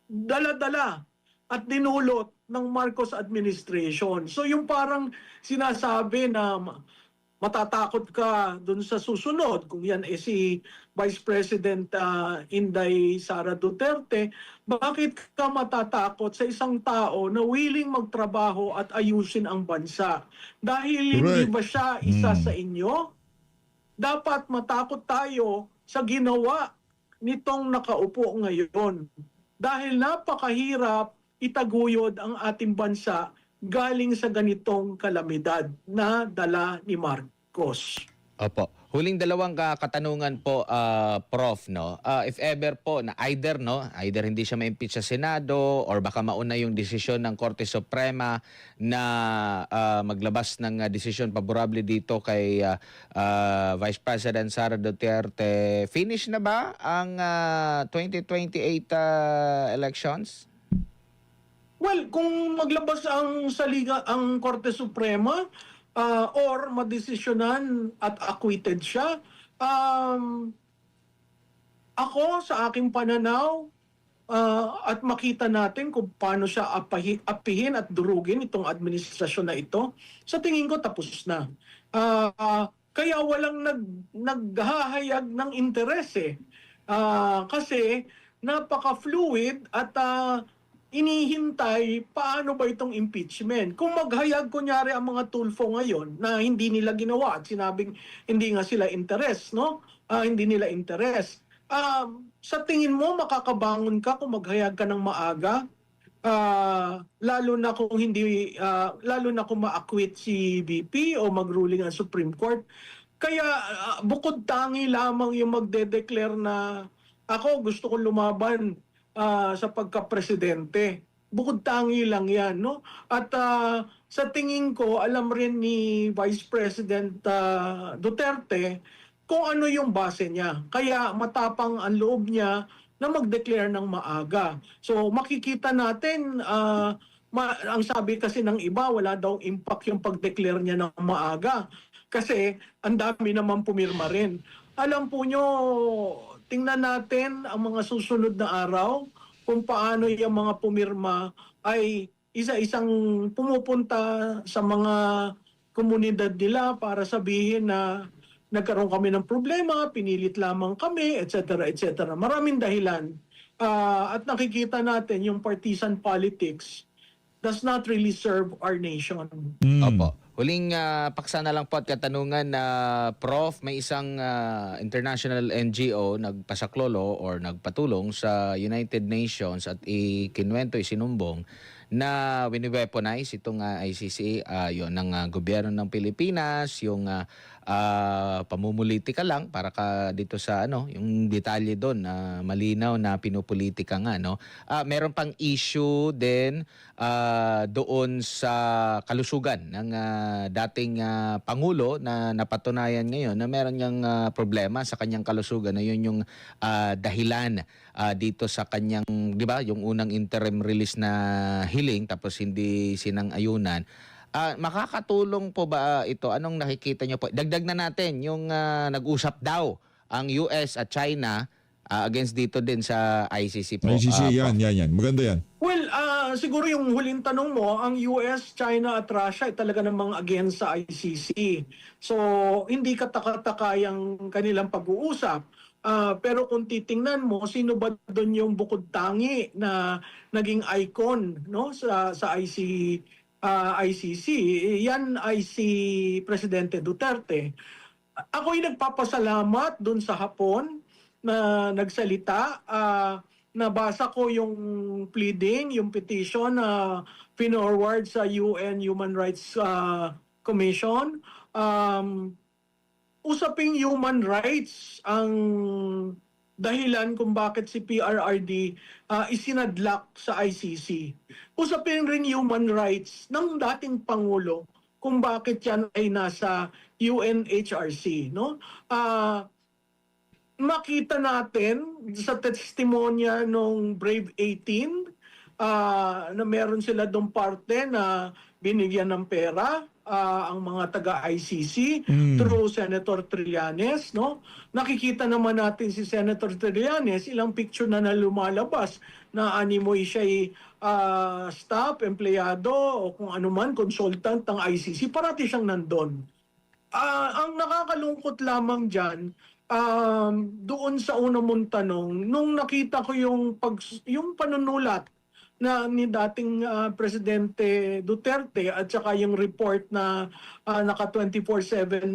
dala-dala at dinulot ng Marcos administration. So yung parang sinasabi na matatakot ka dun sa susunod, kung yan si Vice President Inday Sara Duterte, bakit ka matatakot sa isang tao na willing magtrabaho at ayusin ang bansa? Dahil hindi ba siya isa sa inyo? Dapat matakot tayo sa ginawa nitong nakaupo ngayon. Dahil napakahirap itaguyod ang ating bansa galing sa ganitong kalamidad na dala ni Marcos. Opo. Huling 2 katanungan po, Prof, no? If ever po na either hindi siya ma-impeach sa Senado or baka mauna yung desisyon ng Korte Suprema na maglabas ng desisyon favorable dito kay Vice President Sara Duterte, finish na ba ang 2028 elections? Well, kung maglabas ang Korte Suprema or madesisyonan at acquitted siya, ako sa aking pananaw at makita natin kung paano siya apihin at durugin itong administrasyon na ito, sa tingin ko tapos na. Kaya walang naghahayag ng interes kasi napaka-fluid at inihintay paano ba itong impeachment. Kung maghayag kunyari ang mga Tulfo ngayon na hindi nila ginawa at sinabing hindi nga sila interes, no? Hindi nila interes. Sa tingin mo makakabangon ka kung maghayag ka ng maaga? Lalo na kung ma-acquit si BP o magruling ang Supreme Court. Kaya bukod tangi lamang yung magde-declare na ako gusto kong lumaban sa pagka-presidente. Bukod tangi lang yan, no? At sa tingin ko, alam rin ni Vice President Duterte kung ano yung base niya. Kaya matapang ang loob niya na mag-declare ng maaga. So makikita natin, ang sabi kasi ng iba, wala daw impact yung pag-declare niya ng maaga. Kasi ang dami naman pumirma rin. Alam po nyo, tingnan natin ang mga susunod na araw kung paano yung mga pumirma ay isa-isang pumupunta sa mga komunidad nila para sabihin na nagkaroon kami ng problema, pinilit lamang kami, etc. etc. Maraming dahilan. At nakikita natin yung partisan politics does not really serve our nation. Opo. Huling paksa na lang po at katanungan na Prof, may isang international NGO nagpasaklolo or nagpatulong sa United Nations at ikinwento, isinumbong na wini-weaponize itong ICC yon ng gobyerno ng Pilipinas, yung pamumulitika lang para ka dito sa yung detalye doon na malinaw na pinupolitika nga meron pang issue din doon sa kalusugan ng dating pangulo na napatunayan ngayon na meron niyang problema sa kanyang kalusugan na yun yung dahilan dito sa kanyang, di ba, yung unang interim release na hiling tapos hindi sinang-ayunan. Makakatulong po ba ito? Anong nakikita niyo po? Dagdag na natin yung nag-usap daw ang US at China against dito din sa ICC po. ICC, yan. Maganda yan. Well, siguro yung huling tanong mo, ang US, China at Russia ay talaga namang against sa ICC. So, hindi katakataka yung kanilang pag-uusap. Pero kung titingnan mo, sino ba doon yung bukod tangi na naging icon sa ICC? Yan ay si Presidente Duterte. Ako'y nagpapasalamat doon sa Hapon na nagsalita. Nabasa ko yung pleading, yung petition na pinorward sa UN Human Rights Commission. Usaping human rights ang dahilan kung bakit si PRRD isinadlak sa ICC. Usapin rin human rights ng dating Pangulo kung bakit yan ay nasa UNHRC. Makita natin sa testimonya nung Brave 18 na meron sila doong parte na binigyan ng pera ang mga taga-ICC through Senator Trillanes. Nakikita naman natin si Senator Trillanes, ilang picture na lumalabas na animoy siya'y staff, empleyado o kung ano man, consultant ng ICC. Parati siyang nandun. Ang nakakalungkot lamang dyan, doon sa una mong tanong, nung nakita ko yung panunulat na ni dating Presidente Duterte at saka yung report na naka 24/7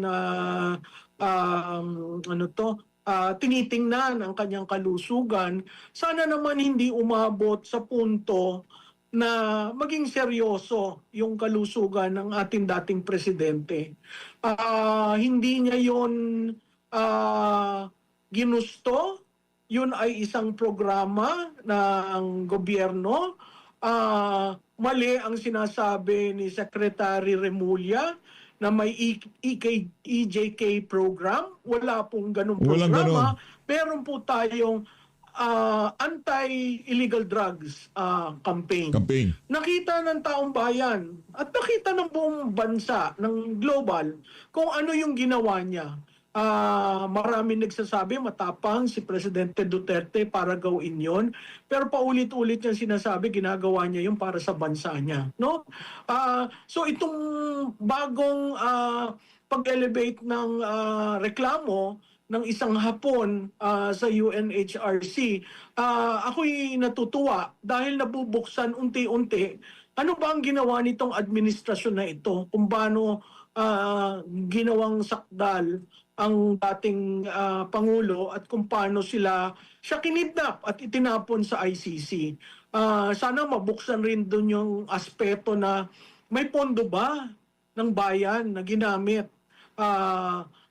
tinitingnan ang kanyang kalusugan, sana naman hindi umabot sa punto na maging seryoso yung kalusugan ng ating dating presidente. Hindi niya yon ginusto. Yun ay isang programa ng gobyerno. Mali ang sinasabi ni Secretary Remulla na may EJK program. Wala pong ganung programa. Meron po tayong anti-illegal drugs campaign. Nakita ng taong bayan at nakita ng buong bansa, ng global, kung ano yung ginawa niya. Marami nagsasabi matapang si Presidente Duterte para gawin yon, pero paulit-ulit niya sinasabi ginagawa niya yung para sa bansa niya, so itong bagong pag-elevate ng reklamo ng isang Hapon sa UNHRC, ako'y natutuwa dahil nabubuksan unti-unti ano ba ang ginawa nitong administrasyon na ito, kung paano ginawang sakdal ang dating Pangulo at kung paano siya kinidnap at itinapon sa ICC. Sana mabuksan rin doon yung aspeto na may pondo ba ng bayan na ginamit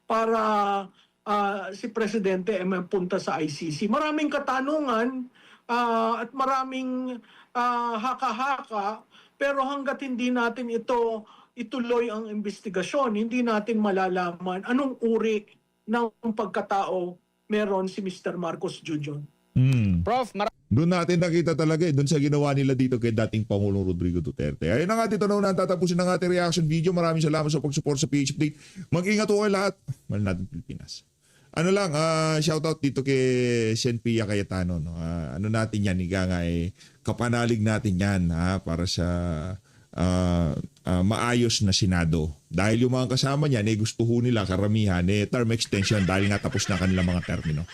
para si Presidente ay mapunta sa ICC. Maraming katanungan at maraming haka-haka, pero hanggat hindi natin ituloy ang investigasyon, hindi natin malalaman anong uri ng pagkatao meron si Mr. Marcos Jr. Prof, Doon natin nakita talaga doon sa ginawa nila dito kay dating Pangulong Rodrigo Duterte. Ayun na nga dito na tatapusin ng ating reaction video. Maraming salamat sa pag-support sa PH Update. Mag-ingat po kayo lahat. Mahal natin Pilipinas. Shoutout dito kay Sen Pia Cayetano. Ano natin yan, kapanalig natin yan para sa maayos na Senado. Dahil yung mga kasama niyan, gusto ho nila karamihan, term extension dahil nga tapos na kanilang mga termino.